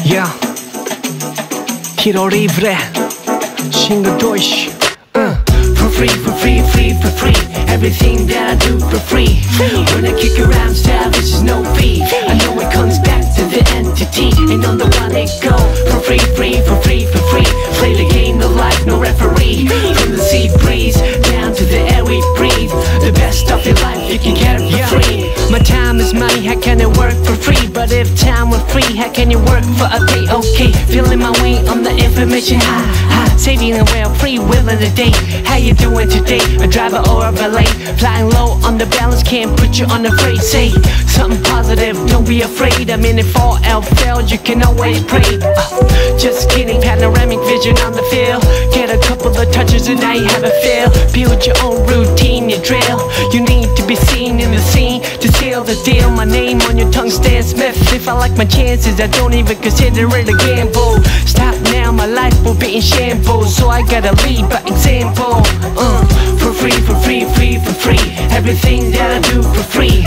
Yeah, tiro libre, single Deutsch. For free, for free, free, for free. Everything that I do for free. When I kick around style, this is no fee. I know it comes back to the entity, and on the one it go. For free, free, for free, for free. Play the game of life, no referee. From the sea breeze down to the air we breathe. The best of your life, you can get it for free. My time is money, how can it work for free? But if time were free, how can you work for a day? Okay, feeling my way on the information high, high. Saving the well, free will in the day. How you doing today? A driver or a valet? Flying low on the balance, can't put you on the freight. Say something positive, don't be afraid. I mean, if all else fails, you can always pray. Just kidding, panoramic vision on the field. Get a couple of touches and now you have a feel. Build your own routine, your drill. You need to be seen in the scene to seal the deal. My name on your tongue, Stan Smith. If I like my chances, I don't even consider it a gamble. Stop now, my life will be in shambles. So I gotta lead by example. For free, for free, free, for free. Everything that I do for free.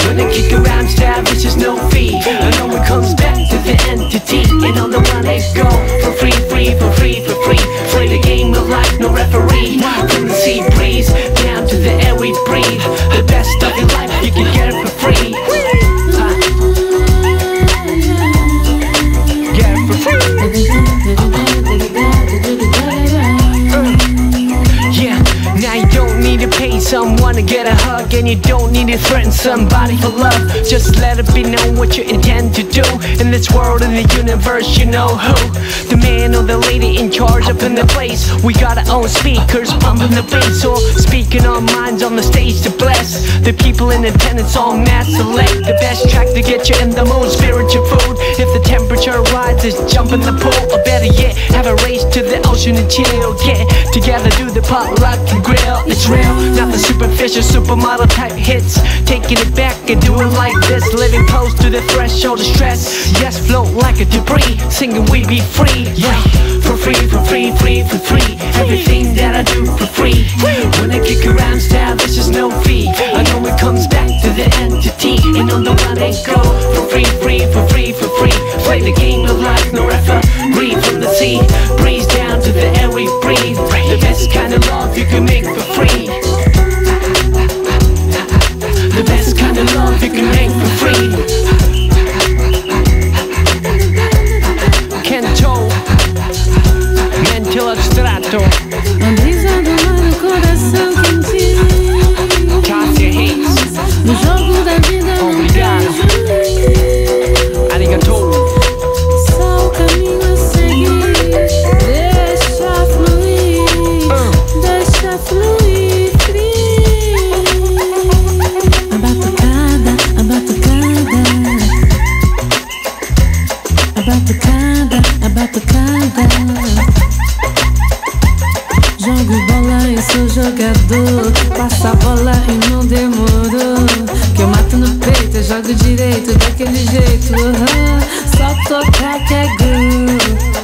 When I kick around style, this is no fee. I know it comes back to the entity, and on the one it go. For free, free, for free, for free. Play the game of life, no referee. From the sea breeze down to the air we breathe. The best of your life, you can get it for free. Get it for free. Now you don't need to pay someone to get a hug, and you don't need to threaten somebody for love. Just let it be known what you intend to do. In this world, in the universe, you know who. The man or the lady in charge up in the place. We got our own speakers pumping the bass, or speaking our minds on the stage to bless the people in attendance. All mass select the best track to get you in the mood. Spiritual food. If the temperature rises, jump in the pool, or better yet, have a race to the ocean and chill. Get together, do the potluck and grill. It's real, not the superficial supermodel type hits. Taking it back and doing like this. Living close to the threshold of stress. Yes, float like a debris, singing we be free. Yeah, for free, for free, free, for free. Everything that I do for free. When I kick around style, this is no fee. I know it comes back to the entity, and on the one they go. For free, free, for free, for free. Play the game of life, no referee. From the sea breeze down to the air we breathe. The best kind of love you can make for free. The best kind of love you can make for free. Kento, mental abstrato. A brisa do mar no coração quentinho. Cássia Reis. No jogo da vida não tem juiz. Arigatou. Só o caminho a seguir. Deixa fluir. Deixa fluir free. A batucada, a batucada. A batucada, a batucada. Jogo bola e sou jogador. Passa a bola e não demorou. Que eu mato no peito, eu jogo direito daquele jeito. Só tocar que é gol.